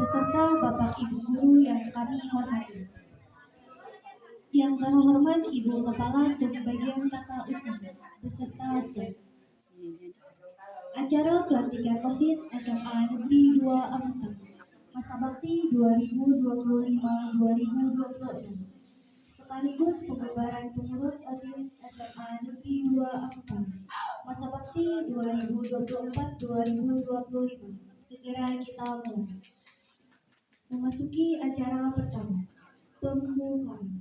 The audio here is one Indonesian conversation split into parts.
beserta Bapak Ibu Guru yang kami hormati. Yang terhormat Ibu Kepala Subbagian Tata Usaha beserta staf. Acara pelantikan OSIS SMA Negeri 2 Angkatan Masa Bakti 2025-2026 sekaligus pembubaran pengurus OSIS SMA Negeri 2 Angkatan Masa Bakti 2024-2025 segera kita mulai. Memasuki acara pertama, pembukaan.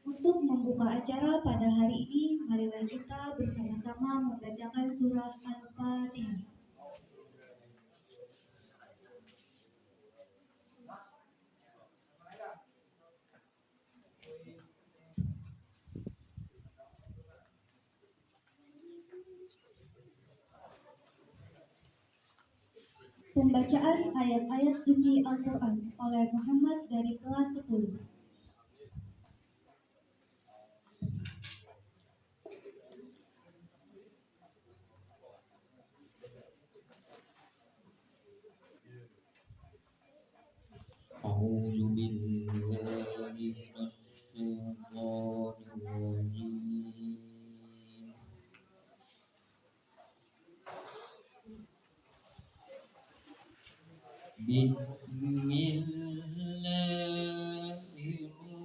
Untuk membuka acara pada hari ini, marilah kita bersama-sama membacakan surah Al-Fatihah. Pembacaan ayat-ayat suci Al-Quran oleh Muhammad dari kelas 10. أعوذ بالله من الشيطان الرجيم بسم الله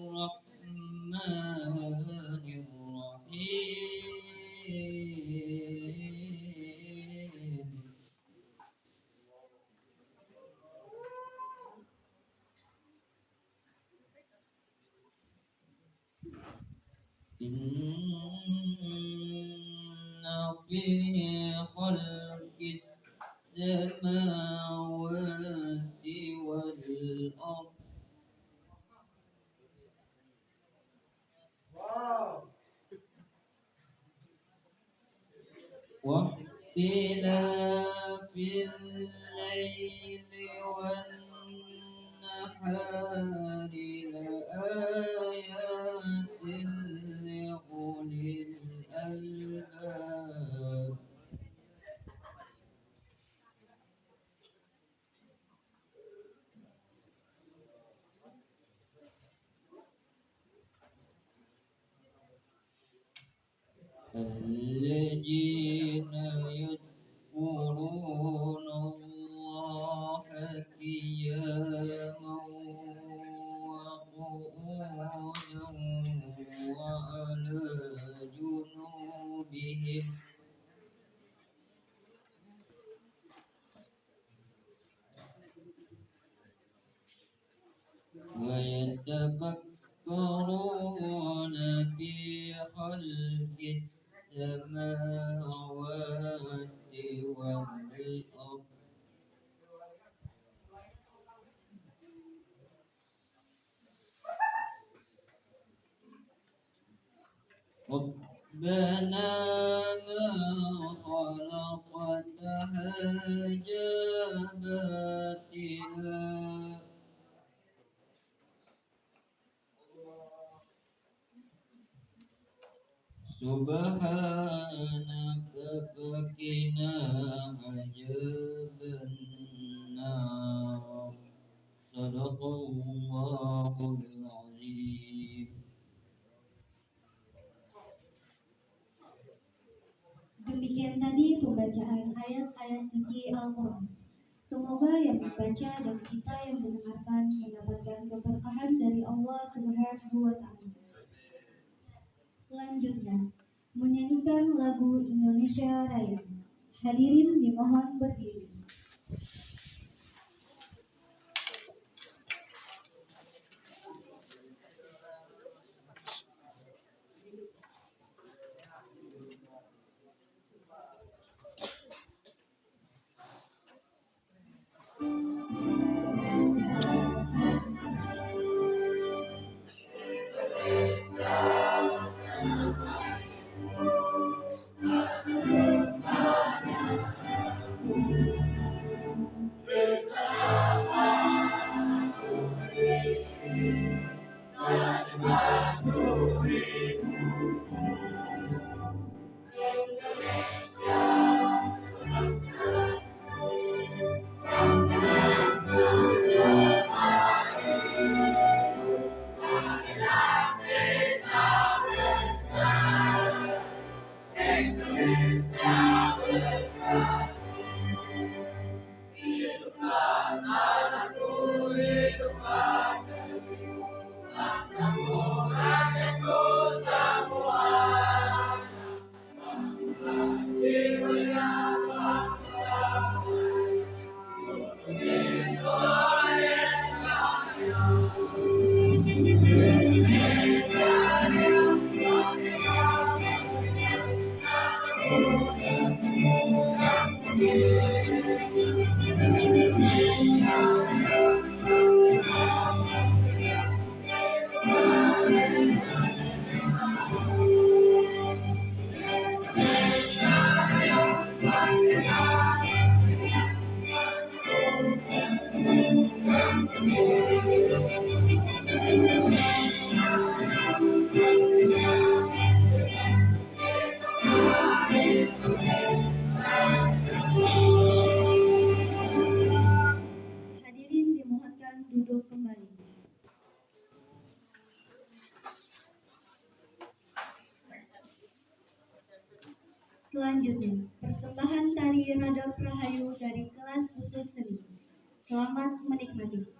الرحمن الرحيم إن في خلق السماوات والأرض واختلاف الليل والنهار لآيات لأولي الألباب الذين يذكرون الله قياما وقعودا وعلى جنوبهم ويتفكرون في خلق السماوات والأرض ربنا ما خلقت هذا باطلا سبحانك فقنا عذاب النار صدق الله العظيم. Demikian tadi pembacaan ayat-ayat suci Al-Quran. Semoga yang membaca dan kita yang mendengarkan mendapatkan keberkahan dari Allah Subhanahu wa Ta'ala. Selanjutnya, menyanyikan lagu Indonesia Raya. Hadirin dimohon berdiri. Hadirin dimohonkan duduk kembali. Selanjutnya, persembahan tari Rada Prahayu dari kelas khusus seni. Selamat menikmati.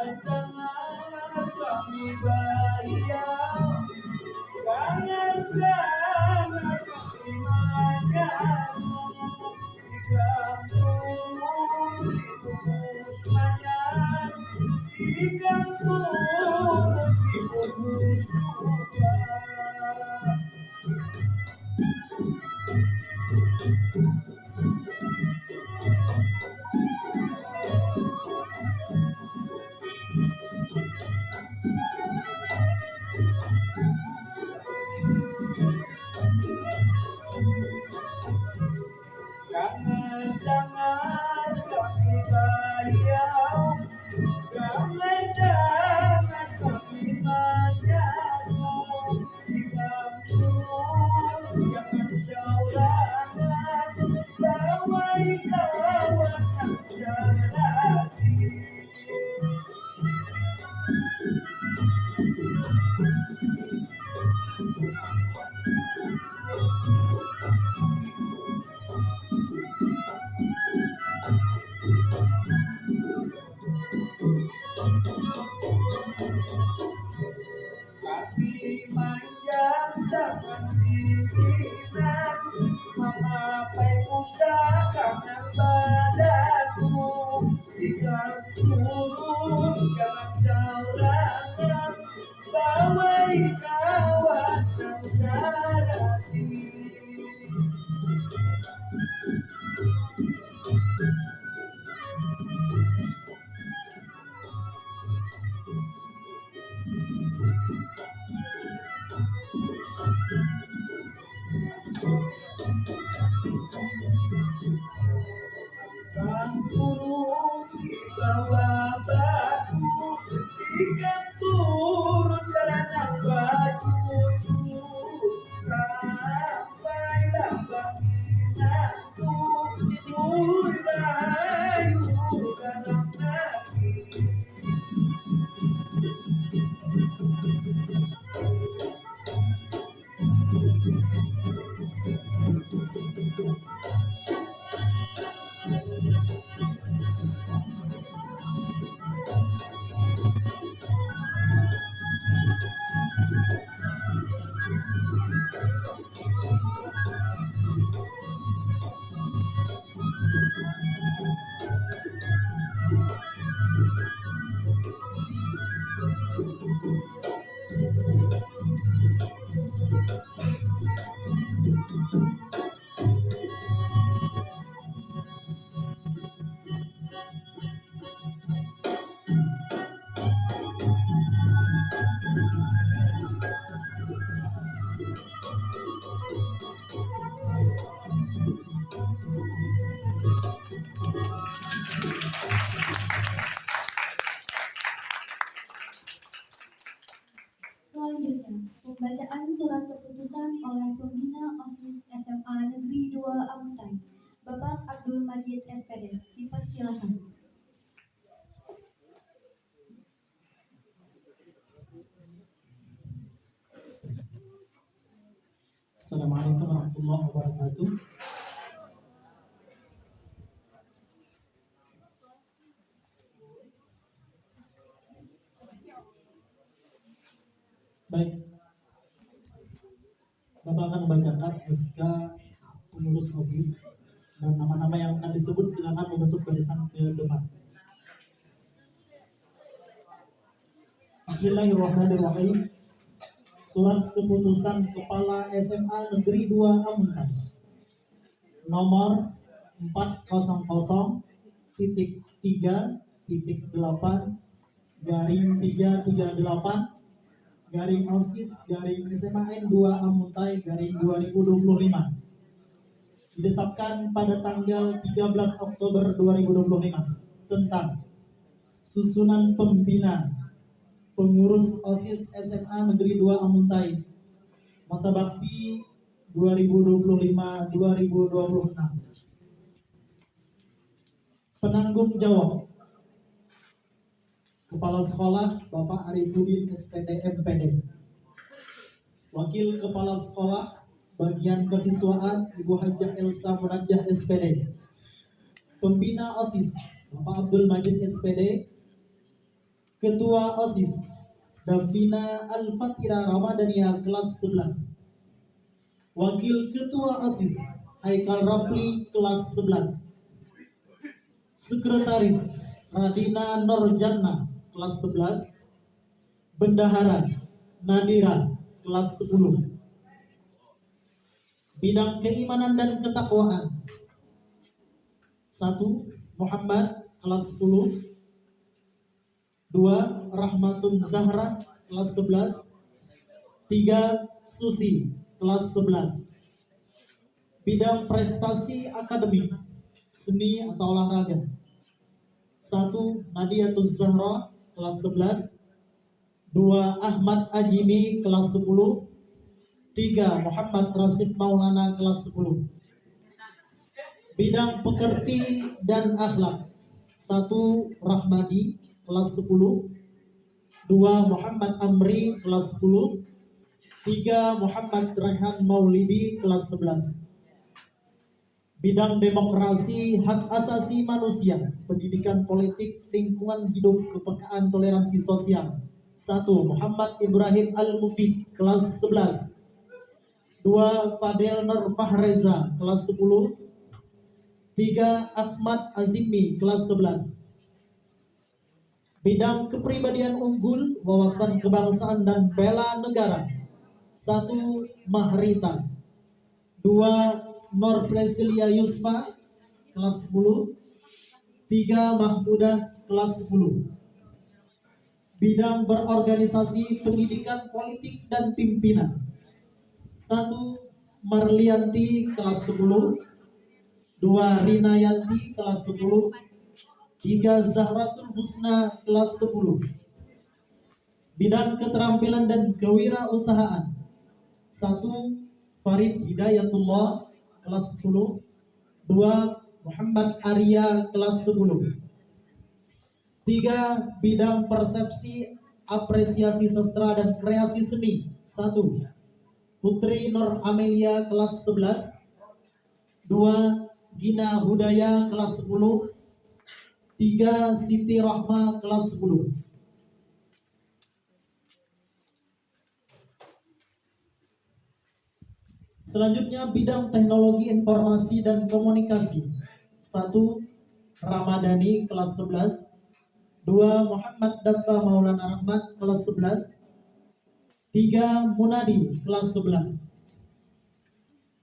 Jangan kami bayar, jangan kami menjamu di kampung dibungkus manyar, di kampung dibungkus duka. Jangan kami bayar, jangan kami menjamu di kampung, jangan saurangan, damai kawan serasi. Kami manjat tangan pimpinan, memapai pusaka badanmu, ikan turun jangan saurangan, damai kawan dan sarasi. Kang burung di bawah batu, ikan turun berenang baju, sampailah banginanku, murayu dalam hati. Selanjutnya, pembacaan surat keputusan oleh Pembina OSIS SMA Negeri 2 Amuntai, Bapak Abdul Majid SPD. Dipersilakan. Assalamualaikum warahmatullahi wabarakatuh. Baik, Bapak akan membacakan SK pengurus OSIS Dan nama-nama yang akan disebut silakan membentuk barisan ke depan. Bismillahirrahmanirrahim. Surat keputusan Kepala SMA Negeri 2 Amuntai nomor 400.338/OSIS/SMAN 2 Amuntai 2025 ditetapkan pada tanggal 13 Oktober 2025 tentang susunan pembina pengurus OSIS SMA Negeri 2 Amuntai masa bakti 2025-2026. Penanggung jawab Kepala Sekolah Bapak Arifudin SPD MPD. Wakil Kepala Sekolah Bagian Kesiswaan Ibu Hajah Elsa Munajjah SPD. Pembina OSIS Bapak Abdul Majid SPD. Ketua OSIS Davina Al-Fatira Ramadania kelas 11. Wakil Ketua OSIS Haikal Rapli kelas 11. Sekretaris Radina Norjanna kelas 11. Bendahara Nadira kelas 10. Bidang keimanan dan ketakwaan 1. Muhammad kelas 10. 2. Rahmatun Zahra kelas 11. 3. Susi kelas 11. Bidang prestasi akademik seni atau olahraga 1. Nadiatuz Zahra kelas 11. 2. Ahmad Ajimi kelas 10. 3. Muhammad Rasid Maulana kelas 10. Bidang pekerti dan akhlak 1. Rahmadi kelas 10. 2. Muhammad Amri kelas 10. 3. Muhammad Rehan Maulidi kelas 11. Bidang demokrasi, hak asasi manusia, pendidikan politik, lingkungan hidup, kepekaan, toleransi sosial 1. Muhammad Ibrahim Al-Mufid kelas 11. 2. Fadel Nur Fahreza kelas 10. 3. Ahmad Azimi kelas 11. Bidang kepribadian unggul, wawasan kebangsaan dan bela negara 1. Mahrita. 2. Nur Presilia Yusfa kelas 10. 3. Mahmudah kelas 10. Bidang berorganisasi, pendidikan politik dan pimpinan 1. Marlianti kelas 10. 2. Rinayanti kelas 10. 3. Zahratul Husna kelas 10. Bidang keterampilan dan kewirausahaan 1. Farid Hidayatullah kelas 10. 2. Muhammad Arya kelas 10. 3. Bidang persepsi, apresiasi sastra dan kreasi seni 1. Putri Nur Amelia kelas 11. 2. Gina Hudaya kelas 10. 3. Siti Rahma kelas 10. Selanjutnya bidang teknologi informasi dan komunikasi 1. Ramadhani kelas 11. 2. Muhammad Dafa Maulana Rahmat kelas 11. 3. Munadi kelas 11.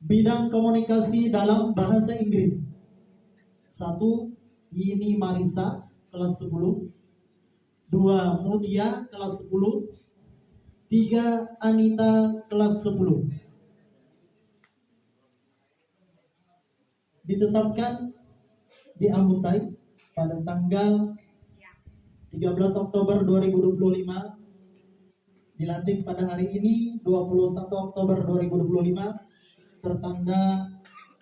Bidang komunikasi dalam bahasa Inggris 1. Yini Marisa kelas 10. 2. Mudia kelas 10. 3. Anita kelas 10. Ditetapkan di Amuntai pada tanggal 13 Oktober 2025, dilantik pada hari ini 21 Oktober 2025, tertanda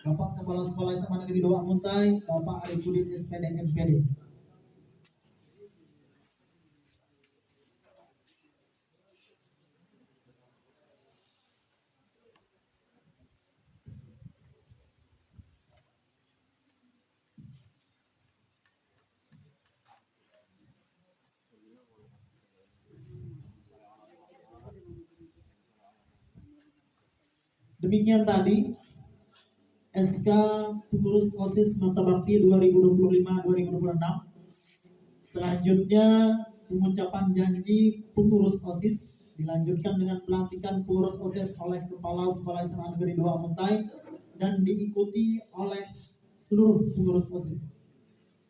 Bapak Kepala Sekolah SMA Negeri 2 Amuntai, Bapak Arifudin SPD MPD. Demikian tadi SK Pengurus OSIS Masa Bakti 2025-2026. Selanjutnya pengucapan janji pengurus OSIS dilanjutkan dengan pelantikan pengurus OSIS oleh Kepala Sekolah SMA Negeri 2 Muntai dan diikuti oleh seluruh pengurus OSIS.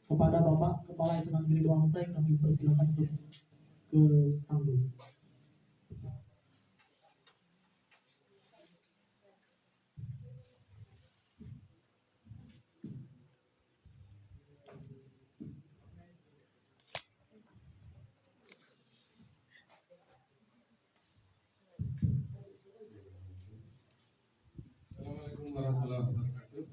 Kepada Bapak Kepala SMA Negeri 2 Muntai kami persilakan untuk ke panggung. Assalamualaikum warahmatullahi wabarakatuh.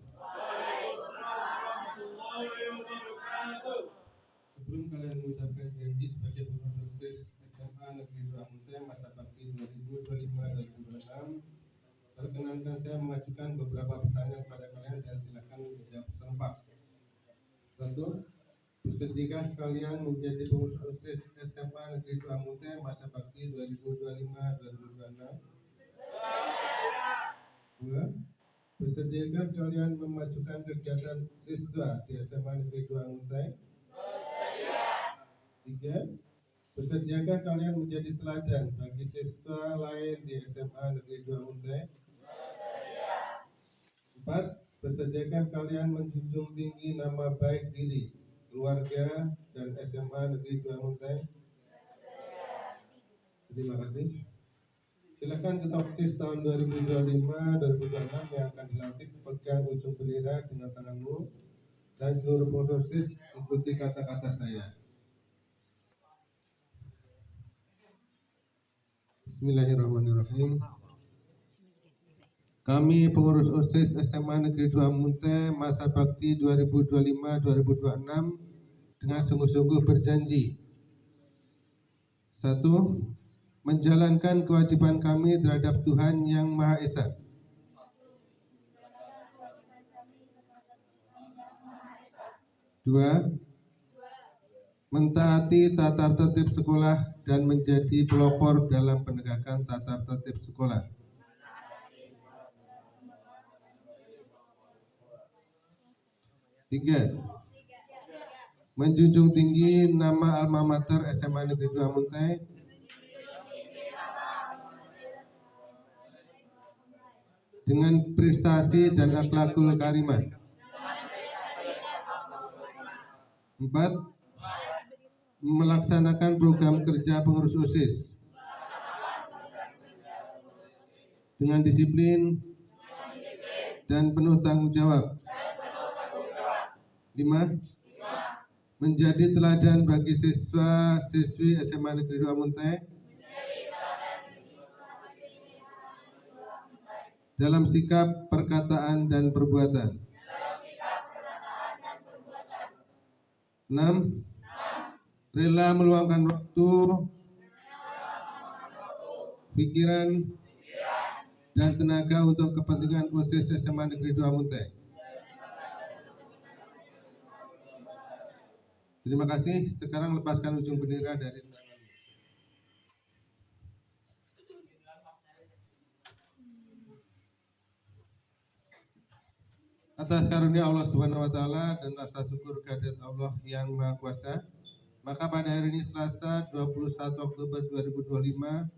Sebelum kalian mengucapkan janji sebagai pengurus OSIS SMA Negeri 2 Muntai masa bakti 2025-2026, perkenankan saya mengajukan beberapa pertanyaan kepada kalian dan silakan menjawab serempak. 1. Bersediakah kalian menjadi pengurus OSIS SMA Negeri 2 Muntai masa bakti 2025-2026? 2. Bersediakah kalian memajukan kegiatan siswa di SMA Negeri 2 Muntai? 3. Bersediakah kalian menjadi teladan bagi siswa lain di SMA Negeri 2 Muntai? 4. Bersediakah kalian menjunjung tinggi nama baik diri, keluarga, dan SMA Negeri 2 Muntai? Terima kasih. Silakan ketua OSIS tahun 2025-2026 yang akan dilantik pegang ujung bendera dengan tanganmu dan seluruh pengurus OSIS ikuti kata-kata saya. Bismillahirrahmanirrahim. Kami pengurus OSIS SMA Negeri 2 Muntai masa bakti 2025-2026 dengan sungguh-sungguh berjanji. 1. Menjalankan kewajiban kami terhadap Tuhan Yang Maha Esa. 2. Mentaati tata tertib sekolah dan menjadi pelopor dalam penegakan tata tertib sekolah. 3. Menjunjung tinggi nama alma mater SMA Negeri 2 Muntai dengan prestasi dan akhlakul karimah. 4. Melaksanakan program kerja pengurus OSIS dengan disiplin dan penuh tanggung jawab. 5. Menjadi teladan bagi siswa-siswi SMA Negeri 2 Muntai dalam sikap, perkataan, dan perbuatan. 6. Rela meluangkan waktu, pikiran, dan tenaga untuk kepentingan OSIS SMA Negeri 2 Muntai. Terima kasih. Sekarang lepaskan ujung bendera dari tangan. Atas karunia Allah Subhanahu wa taala dan rasa syukur kehadirat Allah yang Maha Kuasa, maka pada hari ini Selasa 21 Oktober 2025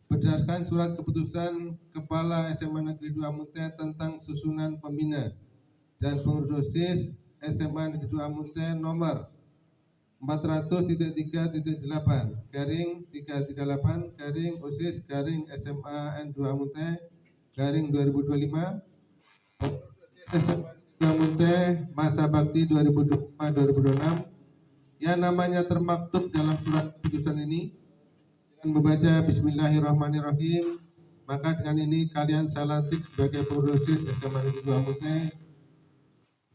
berdasarkan surat keputusan Kepala SMA Negeri 2 Muntai tentang susunan pembina dan pengurus OSIS SMA Negeri 2 Muntai nomor 400.3.8 garing 338 garing OSIS garing SMA N2 Muntai garing 2025 SMA 2 Muntai masa bakti 2025-2026 yang namanya termaktub dalam surat keputusan ini. Dengan membaca Bismillahirrahmanirrahim, maka dengan ini kalian saya lantik sebagai pengurus OSIS SMA Negeri 2 Muntai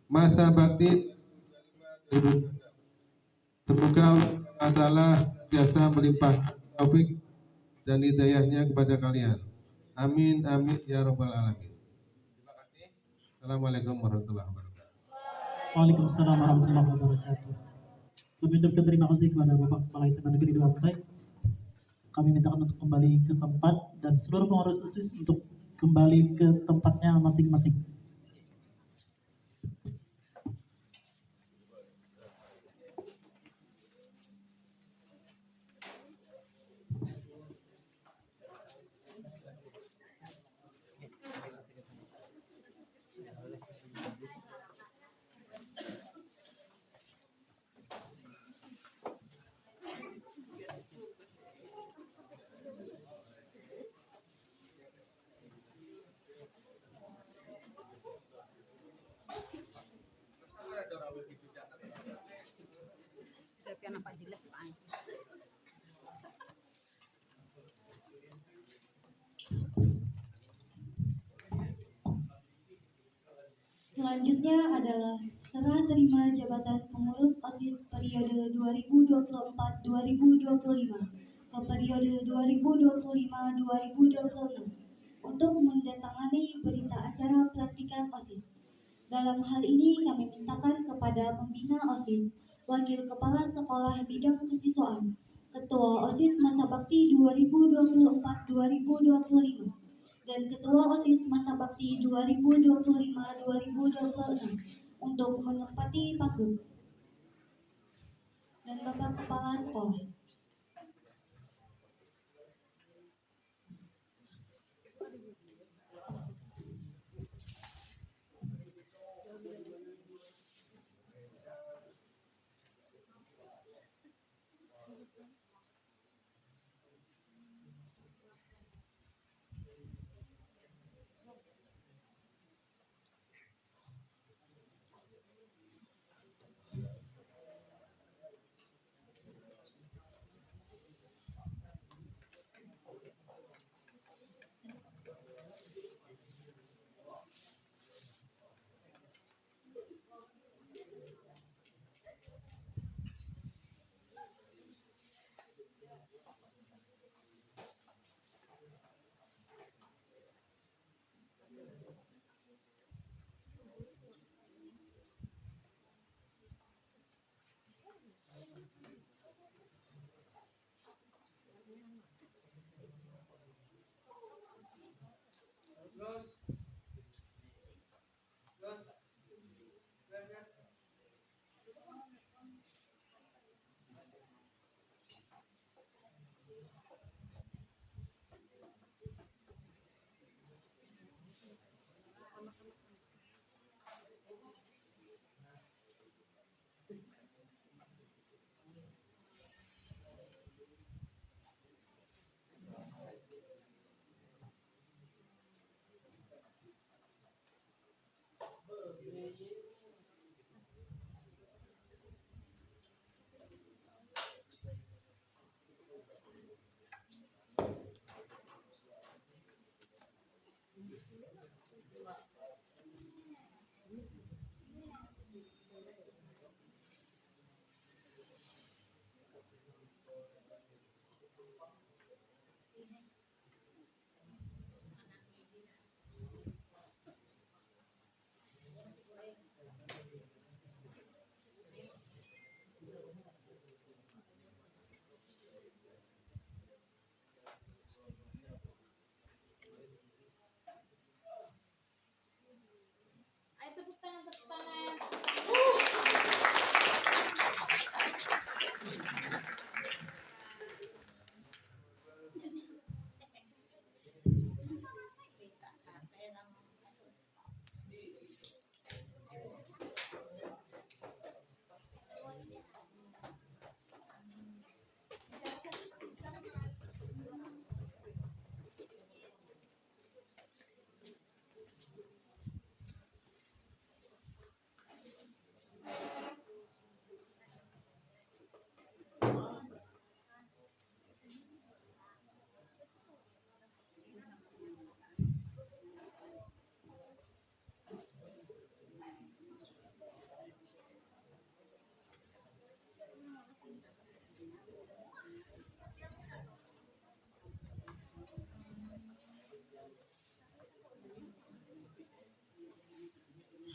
masa bakti 2025. Semoga Allah Ta'ala biasa melimpah taufik dan hidayahnya kepada kalian. Amin amin ya rabbal alamin. Assalamualaikum warahmatullahi wabarakatuh. Waalaikumsalam warahmatullahi wabarakatuh. Kami ucapkan terima kasih kepada Bapak Kepala SMA Negeri 2 Muntai. Kami mintakan untuk kembali ke tempat dan seluruh pengurus OSIS untuk kembali ke tempatnya masing-masing. Selanjutnya adalah serah terima jabatan pengurus OSIS periode 2024-2025 ke periode 2025-2026 untuk menandatangani berita acara pelantikan OSIS. Dalam hal ini kami mintakan kepada pembina OSIS, Wakil Kepala Sekolah Bidang Kesiswaan, Ketua OSIS Masa Bakti 2024-2025, dan Ketua OSIS Masa Bakti 2025-2026 untuk menempati panggung. Dan Bapak Kepala Sekolah.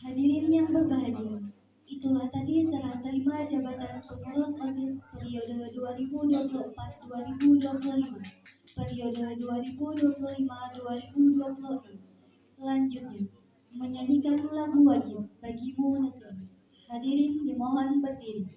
Hadirin yang berbahagia, itulah tadi serah terima jabatan pengurus OSIS periode 2024-2025, periode 2025-2026. Selanjutnya, menyanyikan lagu wajib Bagimu Negeri. Hadirin dimohon berdiri.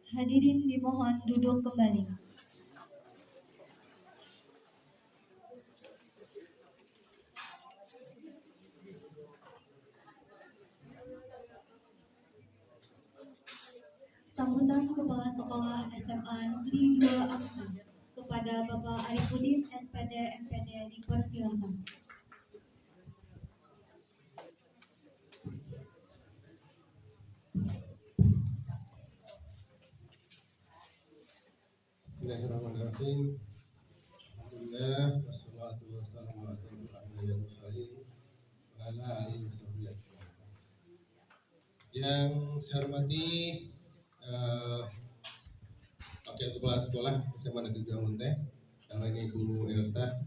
Hadirin dimohon duduk kembali. Sambutan Kepala Sekolah SMA Negeri 2 Angka kepada Bapak Arifudin SPD MPD dipersilakan. Bismillahirrahmanirrahim. Alhamdulillah wassalatu wassalamu ala asyrofil anbiya'i wal mursalin wa ala alihi washabbihi ajmain. Yang saya hormati Wakil Kepala Sekolah SMA Negeri 2 Munteh, yang ini Ibu Elsa,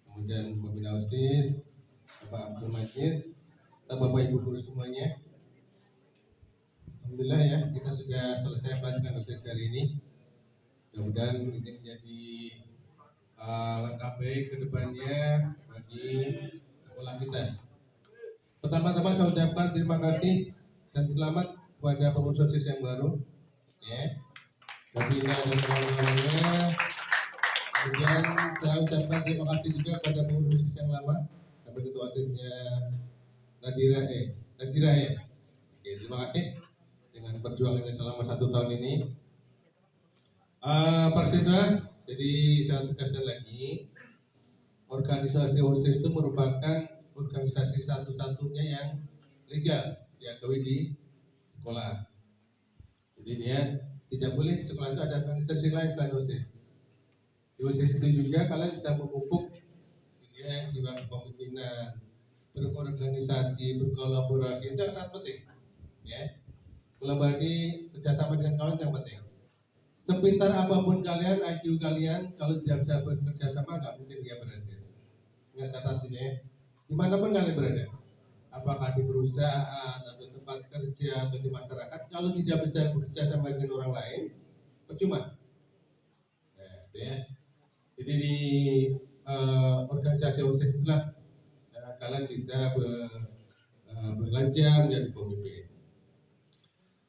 kemudian Pembina OSIS, Bapak Abdul Majid, dan Bapak Ibu guru semuanya. Alhamdulillah ya, kita sudah selesai pelantikan OSIS hari ini. Mudah-mudahan ini menjadi langkah baik ke depannya bagi sekolah kita. Pertama-tama saya ucapkan terima kasih dan selamat kepada pengurus OSIS yang baru, ya, pembina dan kawan-kawannya. Kemudian saya ucapkan terima kasih juga kepada pengurus OSIS yang lama, sampai ketua OSISnya Nazira ya. Oke, terima kasih dengan perjuangannya selama 1 tahun ini. Para siswa, jadi saya tegaskan lagi, organisasi OSIS itu merupakan organisasi satu-satunya yang legal diakui di sekolah. Jadi dia tidak boleh di sekolah itu ada organisasi lain selain OSIS. Di OSIS itu juga kalian bisa memupuk ya, jiwa kepemimpinan, berorganisasi, berkolaborasi, itu yang sangat penting. Ya, kolaborasi kerjasama dengan kawan yang penting. Sepintar apapun kalian, IQ kalian, kalau tidak bisa bekerja sama, nggak mungkin dia berhasil. Ingat catatnya ya, dimanapun kalian berada, apakah di perusahaan, atau tempat kerja, atau di masyarakat, kalau tidak bisa bekerja sama dengan orang lain, percuma. Nah, itu ya. Jadi di organisasi OSIS itulah kalian bisa belajar menjadi pemimpin.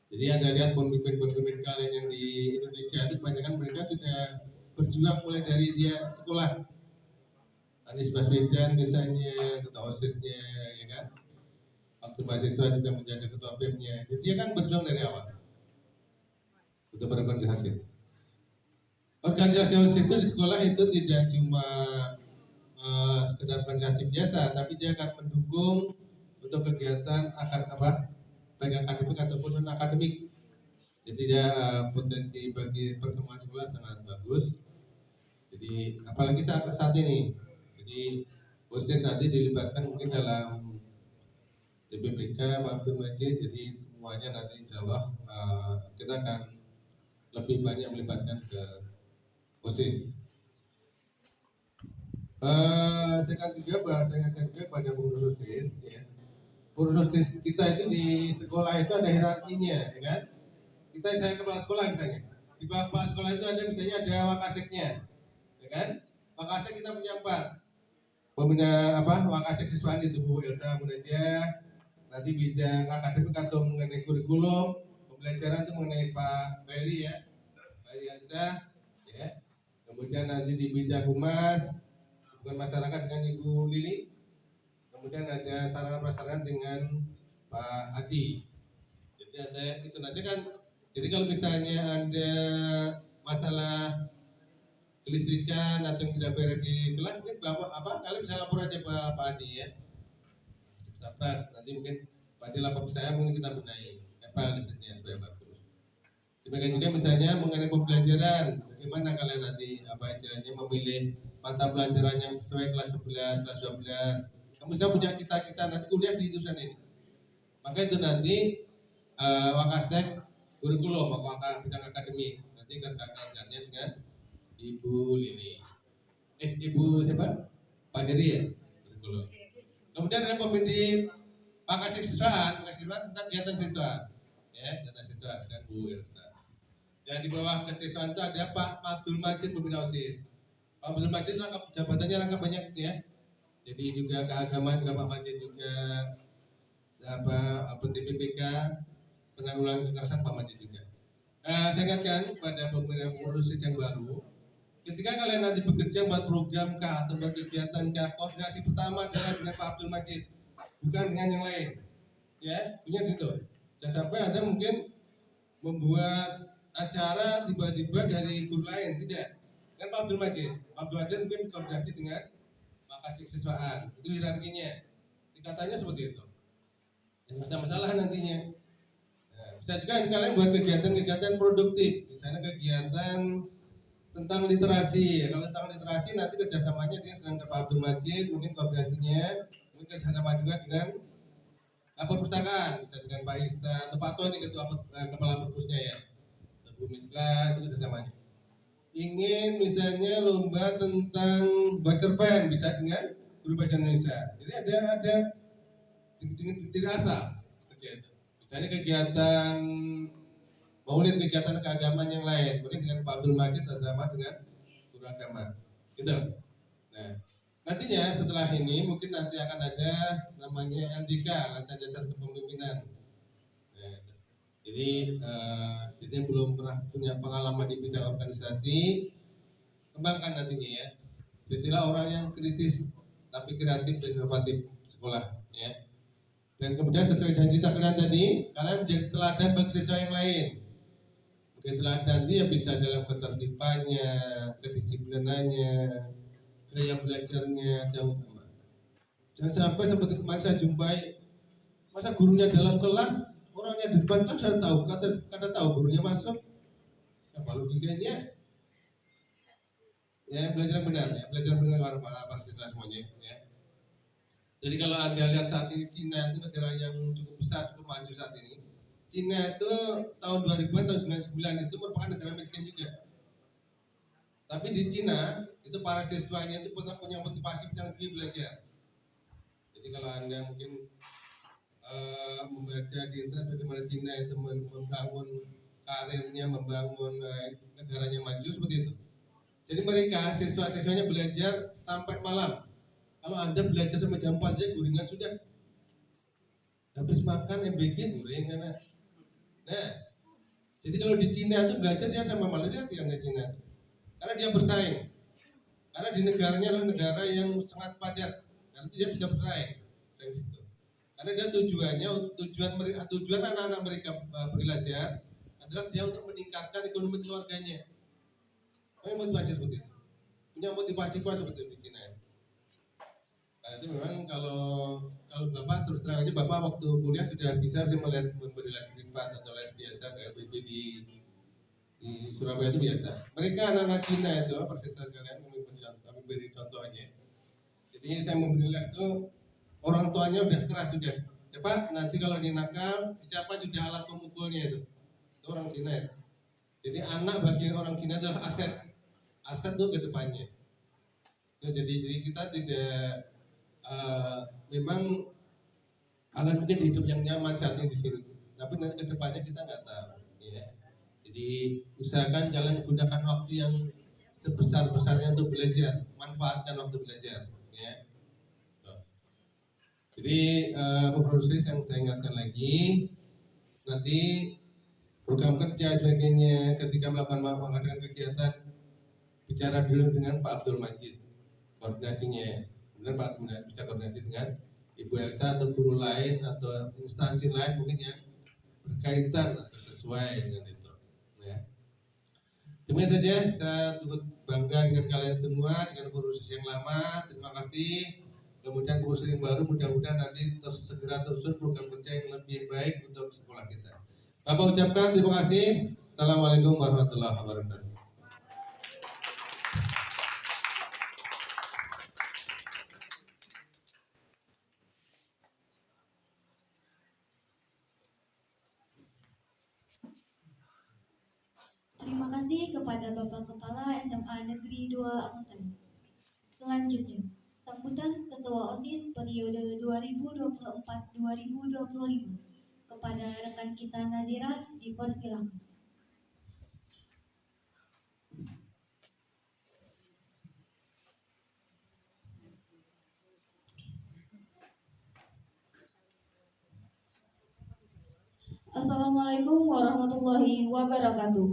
Jadi Anda lihat pemimpin-pemimpin kalian yang di Indonesia itu kebanyakan mereka sudah berjuang mulai dari dia sekolah. Anies Baswedan misalnya, ketua OSIS-nya, ya kan? Waktu mahasiswa juga menjadi ketua BEM-nya. Jadi dia kan berjuang dari awal untuk berorganisasi. Organisasi OSIS itu di sekolah itu tidak cuma sekedar organisasi biasa, tapi dia akan mendukung untuk kegiatan baik akademik ataupun non akademik. Jadi dia potensi bagi perkembangan sekolah sangat bagus. Jadi apalagi saat ini, jadi OSIS nanti dilibatkan mungkin dalam TPPK, Pak Abdul Majid. Jadi semuanya nanti insya Allah kita akan lebih banyak melibatkan ke OSIS. Saya akan juga pada pengurus OSIS ya. Pengurus OSIS kita itu di sekolah itu ada hierarkinya, ya kan? Saya kepala sekolah misalnya. Di bawah kepala sekolah itu ada misalnya ada wakaseknya, ya kan? Wakasek kita punya 4. Pembina wakasek siswaan itu Bu Elsa Munajah. Nanti bidang akademik atau mengenai kurikulum, pembelajaran itu mengenai Pak Ferry ya, Pak Yansa, ya. Kemudian nanti di bidang humas, hubungan masyarakat dengan Ibu Lili. Kemudian ada sarana prasarana dengan Pak Adi. Jadi ada itu nanti kan. Jadi kalau misalnya ada masalah kelistrikan atau yang tidak beres di kelas, mungkin kalian bisa lapor aja Pak Adi ya. Satgas nanti mungkin Pak Adi lapor ke saya, mungkin kita benahi listriknya supaya bagus. Demikian juga misalnya mengenai pembelajaran, bagaimana kalian nanti istilahnya memilih mata pelajaran yang sesuai kelas 11, kelas 12. Kamu bisa punya cita-cita nanti kuliah di jurusan ini. Maka itu nanti wakasek kurikulum, maka bidang akademik. Nanti katakannya dengan Ibu Lili. Ibu siapa? Pak Heri ya? Kurikulum. Kemudian ada pembimbing wakasek siswaan tentang kegiatan siswa. Ya, kegiatan siswa dengan Bu Elsa. Dan di bawah kesiswaan itu ada Pak Abdul Majid pembina OSIS. Pak Abdul Majid jabatannya rangkap banyak ya. Jadi juga keagamaan juga Pak Majid juga TPPK, penanggulangan kekerasan Pak Majid juga. Saya ingatkan kepada pengurus yang baru, ketika kalian nanti bekerja buat program kah atau buat kegiatan kah, koordinasi pertama adalah dengan Pak Abdul Majid, bukan dengan yang lain. Ya, punya situ. Jangan sampai Anda mungkin membuat acara tiba-tiba dari guru lain, tidak. Kan Pak Abdul Majid. Pak Abdul Majid mungkin koordinasi dengan Makasih Siswaan. Itu hierarkinya. Tingkatannya seperti itu. Jadi masalah nantinya. Nah, bisa juga kalian buat kegiatan-kegiatan produktif, misalnya kegiatan tentang literasi. Kalau tentang literasi nanti kerjasamanya dengan Pak Abdul Majid, mungkin koordinasinya, mungkin kerjasama juga dengan perpustakaan, bisa dengan Pak Ista atau Pak Tony ketua kepala perpusnya ya, atau Bu Misla, itu kerjasamanya. Ingin misalnya lomba tentang baca cerpen, bisa dengan guru bahasa Indonesia. Jadi ada tidak asal kerja itu. Misalnya kegiatan maulid, kegiatan keagamaan yang lain, mungkin dengan Pak Abdul Majid sama dengan guru agama. Gitu. Nah, nantinya setelah ini mungkin nanti akan ada namanya LDK, latihan dasar kepemimpinan. Nah, jadi yang belum pernah punya pengalaman di bidang organisasi, kembangkan nantinya ya. Jadilah orang yang kritis tapi kreatif dan inovatif sekolah ya. Dan kemudian sesuai janji kalian tadi, kalian menjadi teladan bagi siswa yang lain. Mungkin teladan dia bisa dalam ketertibannya, kedisiplinannya, gaya belajarnya, jangan sampai seperti kemarin saya jumpai, masa gurunya dalam kelas, orangnya di depan kelas sudah tahu, kata tahu gurunya masuk, apa logikanya? Ya belajar benar para siswa semuanya ya. Jadi kalau Anda lihat saat ini Cina itu negara yang cukup besar, cukup maju saat ini. Cina itu tahun 2000-an, tahun 99 itu merupakan negara miskin juga. Tapi di Cina itu para siswanya itu punya motivasi yang tinggi belajar. Jadi kalau Anda mungkin membaca di internet bagaimana Cina itu membangun karirnya, membangun negaranya maju seperti itu. Jadi mereka siswa-siswanya belajar sampai malam. Kalau Anda belajar sampai jam 4 aja guringan sudah. Habis makan MBG guring karena. Nah, jadi kalau di Cina itu belajar dia sampai malam, dia yang di Cina itu. Karena dia bersaing. Karena di negaranya adalah negara yang sangat padat. Nanti dia bisa bersaing. Dari situ. Karena dia tujuan anak-anak mereka belajar adalah dia untuk meningkatkan ekonomi keluarganya. Motivasi seperti itu. Punya motivasi kuat seperti itu di Cina. Nah, itu memang kalau Bapak terus terang aja Bapak waktu kuliah sudah bisa memberi les privat atau les biasa kayak BB di Surabaya itu biasa. Mereka anak-anak Cina itu persisnya kalian kami beri contoh aja. Jadi saya memberi les itu orang tuanya udah keras sudah. Siapa nanti kalau dinakal siapa juga alat pemukulnya itu orang Cina ya. Jadi anak bagi orang Cina adalah aset itu ke depannya. Ya, jadi kita tidak memang kalian mungkin hidup yang nyaman saat ini di sini, tapi nanti ke depannya kita nggak tahu. Ya. Jadi usahakan kalian gunakan waktu yang sebesar-besarnya untuk belajar, manfaatkan waktu belajar. Ya. Jadi produksi yang saya ingatkan lagi, nanti program kerja sebagainya ketika mengadakan kegiatan bicara dulu dengan Pak Abdul Majid koordinasinya, kemudian Pak bisa koordinasi dengan Ibu Elsa atau guru lain atau instansi lain mungkin yang berkaitan atau sesuai dengan itu. Ya. Demikian saja, saya turut bangga dengan kalian semua, dengan kursus yang lama. Terima kasih. Kemudian kursus yang baru mudah-mudahan nanti segera tersusun program kerja yang lebih baik untuk sekolah kita. Bapak ucapkan terima kasih. Assalamualaikum warahmatullahi wabarakatuh. Terima kasih kepada Bapak Kepala SMA Negeri 2 Amutan. Selanjutnya, sambutan Ketua OSIS periode 2024-2025 kepada rekan kita Nazira dipersilakan. Assalamualaikum warahmatullahi wabarakatuh.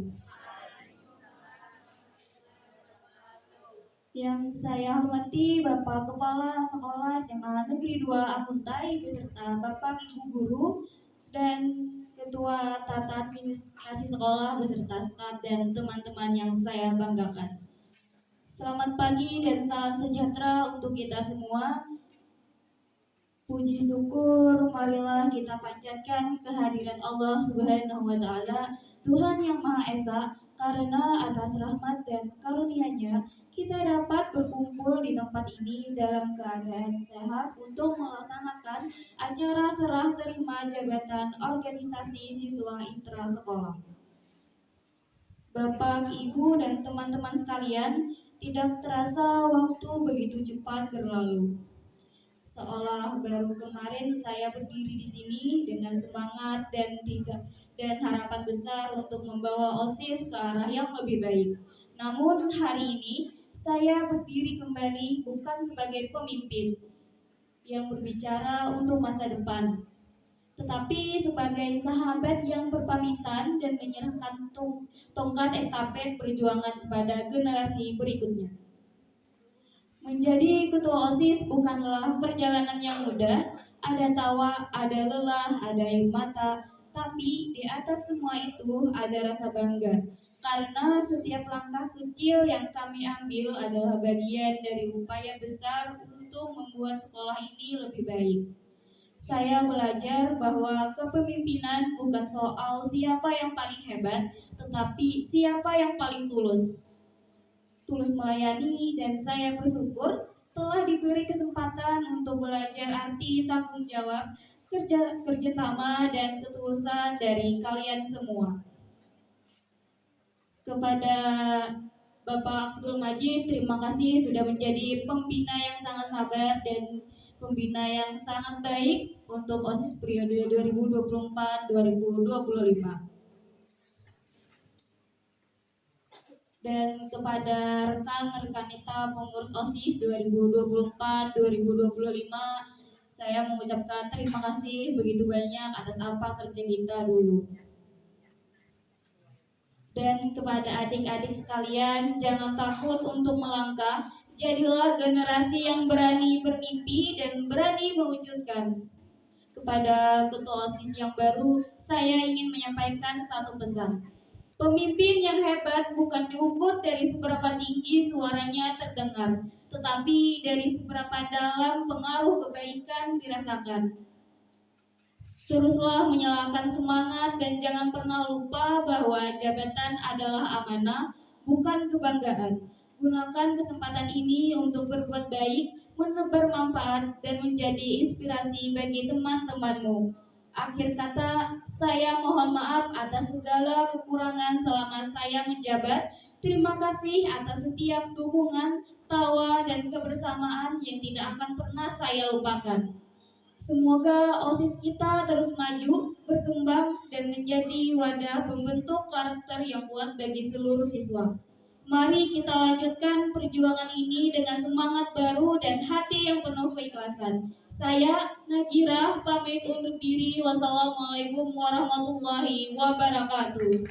Yang saya hormati Bapak Kepala Sekolah SMA Negeri 2 Amuntai beserta Bapak Ibu Guru dan Ketua Tata Administrasi Sekolah beserta staf dan teman-teman yang saya banggakan. Selamat pagi dan salam sejahtera untuk kita semua. Puji syukur marilah kita panjatkan kehadirat Allah Subhanahu wa taala, Tuhan yang Maha Esa, karena atas rahmat dan karunia-Nya kita dapat berkumpul di tempat ini dalam keadaan sehat untuk melaksanakan acara serah terima jabatan organisasi siswa intra sekolah. Bapak, Ibu, dan teman-teman sekalian, tidak terasa waktu begitu cepat berlalu. Seolah baru kemarin saya berdiri di sini dengan semangat dan harapan besar untuk membawa OSIS ke arah yang lebih baik. Namun hari ini saya berdiri kembali bukan sebagai pemimpin yang berbicara untuk masa depan, tetapi sebagai sahabat yang berpamitan dan menyerahkan tongkat estafet perjuangan kepada generasi berikutnya. Menjadi ketua OSIS bukanlah perjalanan yang mudah, ada tawa, ada lelah, ada air mata, tapi di atas semua itu ada rasa bangga. Karena setiap langkah kecil yang kami ambil adalah bagian dari upaya besar untuk membuat sekolah ini lebih baik. Saya belajar bahwa kepemimpinan bukan soal siapa yang paling hebat, tetapi siapa yang paling tulus melayani, dan saya bersyukur telah diberi kesempatan untuk belajar arti tanggung jawab, kerjasama, dan ketulusan dari kalian semua. Kepada Bapak Abdul Majid, terima kasih sudah menjadi pembina yang sangat sabar dan pembina yang sangat baik untuk OSIS periode 2024-2025. Dan kepada rekan-rekan kita pengurus OSIS 2024-2025, saya mengucapkan terima kasih begitu banyak atas apa kerja kita dulu. Dan kepada adik-adik sekalian, jangan takut untuk melangkah, jadilah generasi yang berani bermimpi dan berani mewujudkan. Kepada ketua OSIS yang baru, saya ingin menyampaikan satu pesan. Pemimpin yang hebat bukan diukur dari seberapa tinggi suaranya terdengar, tetapi dari seberapa dalam pengaruh kebaikan dirasakan. Teruslah menyalakan semangat dan jangan pernah lupa bahwa jabatan adalah amanah, bukan kebanggaan. Gunakan kesempatan ini untuk berbuat baik, menebar manfaat, dan menjadi inspirasi bagi teman-temanmu. Akhir kata, saya mohon maaf atas segala kekurangan selama saya menjabat. Terima kasih atas setiap dukungan, tawa, dan kebersamaan yang tidak akan pernah saya lupakan. Semoga OSIS kita terus maju, berkembang, dan menjadi wadah pembentuk karakter yang kuat bagi seluruh siswa. Mari kita lanjutkan perjuangan ini dengan semangat baru dan hati yang penuh keikhlasan. Saya, Najirah, pamit undur diri. Wassalamualaikum warahmatullahi wabarakatuh.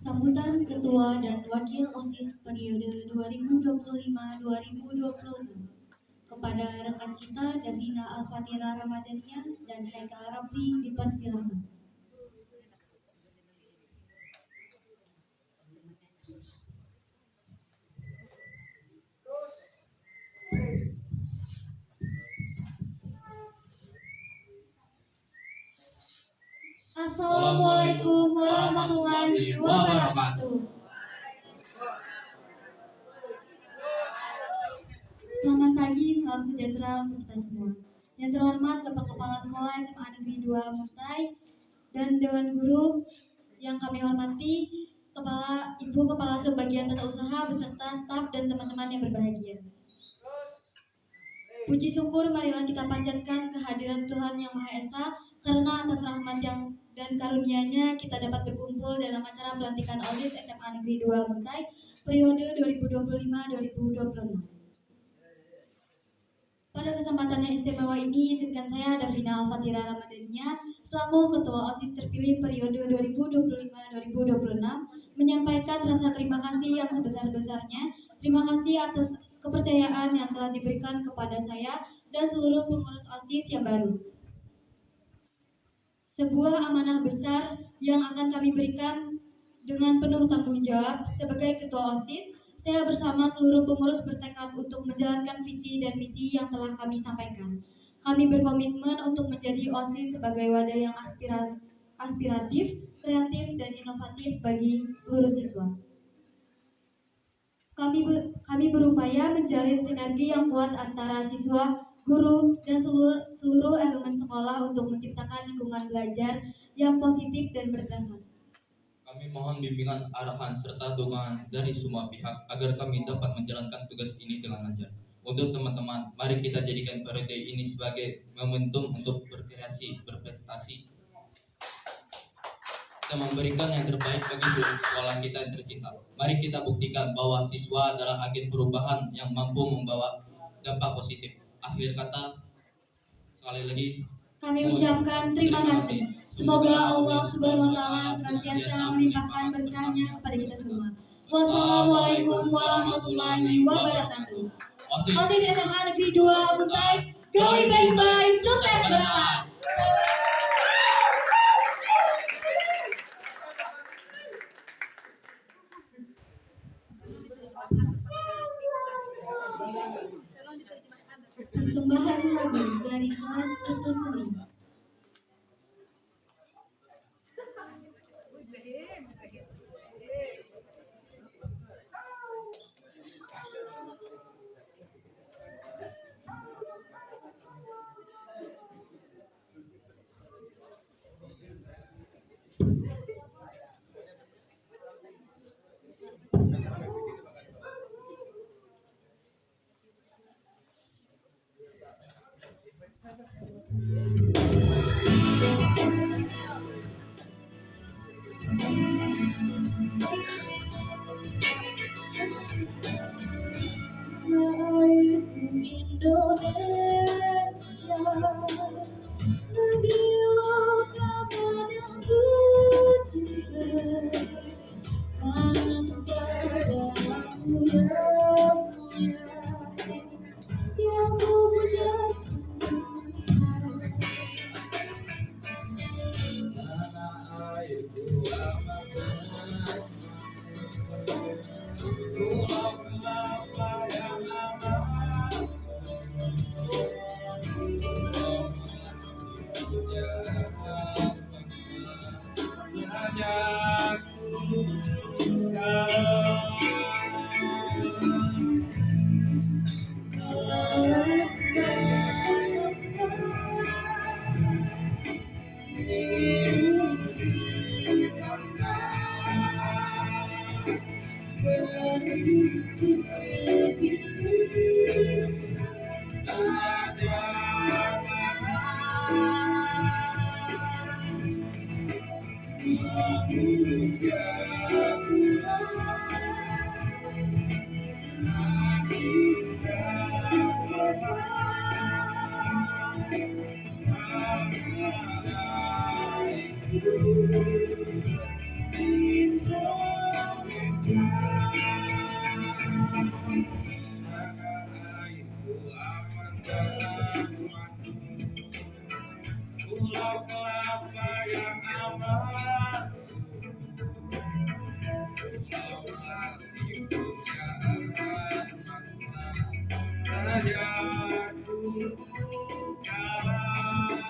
Sambutan Ketua dan Wakil OSIS periode 2025-2026 kepada rekan kita Davina Al-Fatira Ramadhania dan Haikal Rabbi dipersilakan. Assalamualaikum warahmatullahi wabarakatuh. Selamat pagi, salam sejahtera untuk kita semua. Yang terhormat Bapak Kepala Sekolah SMA Negeri 2 Amuntai dan Dewan Guru yang kami hormati, Ibu Kepala Subbagian Tata Usaha beserta staf dan teman-teman yang berbahagia. Puji syukur marilah kita panjatkan kehadiran Tuhan Yang Maha Esa, Karena atas rahmat yang dan karunia-Nya kita dapat berkumpul dalam acara pelantikan OSIS SMA Negeri 2 Muntai periode 2025-2026. Pada kesempatan yang istimewa ini, izinkan saya Davina Al-Fatira Ramadhania selaku Ketua OSIS terpilih periode 2025-2026 menyampaikan rasa terima kasih yang sebesar-besarnya. Terima kasih atas kepercayaan yang telah diberikan kepada saya dan seluruh pengurus OSIS yang baru. Sebuah amanah besar yang akan kami berikan dengan penuh tanggung jawab sebagai Ketua OSIS. Saya bersama seluruh pengurus bertekad untuk menjalankan visi dan misi yang telah kami sampaikan. Kami berkomitmen untuk menjadi OSIS sebagai wadah yang aspiratif, kreatif, dan inovatif bagi seluruh siswa. Kami berupaya menjalin sinergi yang kuat antara siswa, guru, dan seluruh elemen sekolah untuk menciptakan lingkungan belajar yang positif dan berprestasi. Kami mohon bimbingan, arahan, serta dukungan dari semua pihak agar kami dapat menjalankan tugas ini dengan lancar. Untuk teman-teman, mari kita jadikan periode ini sebagai momentum untuk berkreasi, berprestasi, kita memberikan yang terbaik bagi seluruh sekolah kita yang tercinta. Mari kita buktikan bahwa siswa adalah agen perubahan yang mampu membawa dampak positif. Akhir kata, sekali lagi, kami ucapkan terima kasih. Semoga Allah Subhanahu wa Ta'ala senantiasa melimpahkan berkahnya kepada kita semua. Wassalamualaikum warahmatullahi wabarakatuh. OSIS SMA Negeri 2 Muntai, gawe baik-baik, sukses berangkat. Persembahan lagu dari kelas khusus seni. Indonesia, negerilah kawan yang kucinta, padamu yang mulia, yang ku puja Tanah airku amat pulau kelapa yang amat sengaja ku Pulau kelapa yang amat pulau hati pujaan bangsa saja ku kalah.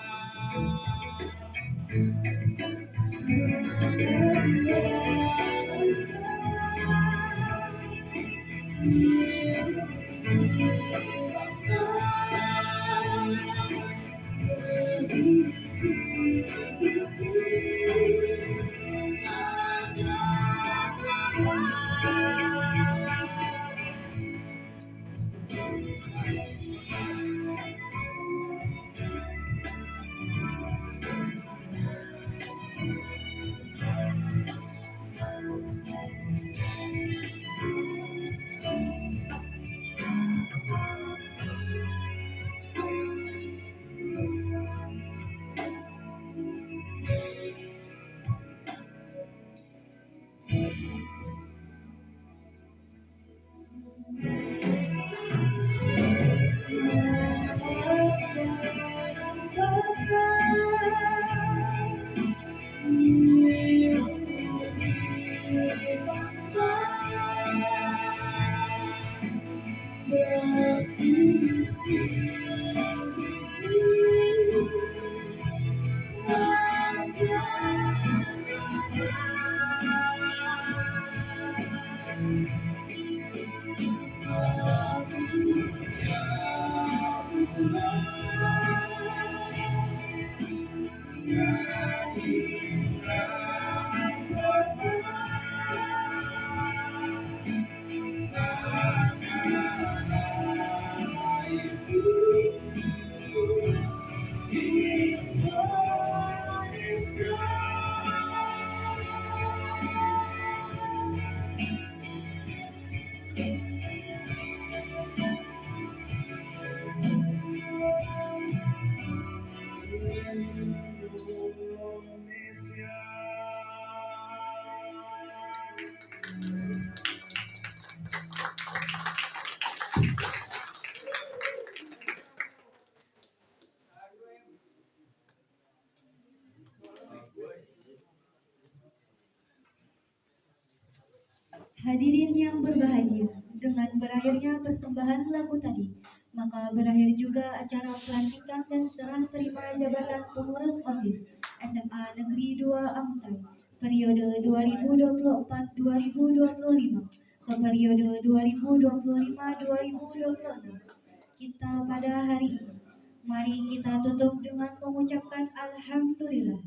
Hadirin yang berbahagia, dengan berakhirnya persembahan lagu tadi, maka berakhir juga acara pelantikan dan serah terima jabatan pengurus OSIS SMA Negeri 2 Amuntai periode 2024-2025 ke periode 2025-2026 kita pada hari ini. Mari kita tutup dengan mengucapkan Alhamdulillah.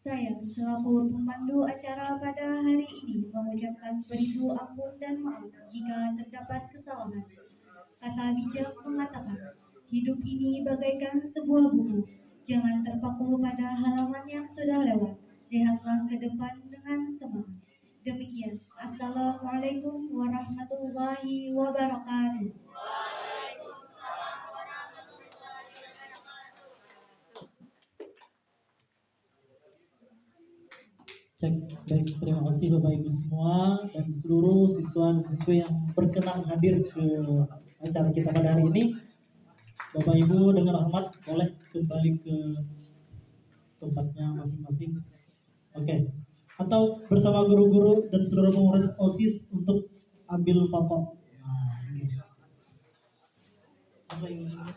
Saya selaku pemandu acara pada hari ini mengucapkan beribu ampun dan maaf jika terdapat kesalahan. Kata bijak mengatakan, hidup ini bagaikan sebuah buku. Jangan terpaku pada halaman yang sudah lewat. Lihatlah ke depan dengan semangat. Demikian. Assalamualaikum warahmatullahi wabarakatuh. Cek, baik, terima kasih Bapak Ibu semua dan seluruh siswa dan siswi yang berkenan hadir ke acara kita pada hari ini. Bapak Ibu dengan hormat boleh kembali ke tempatnya masing-masing. Oke. Atau bersama guru-guru dan seluruh pengurus OSIS untuk ambil foto. Nah, ini. Bapak Ibu semua.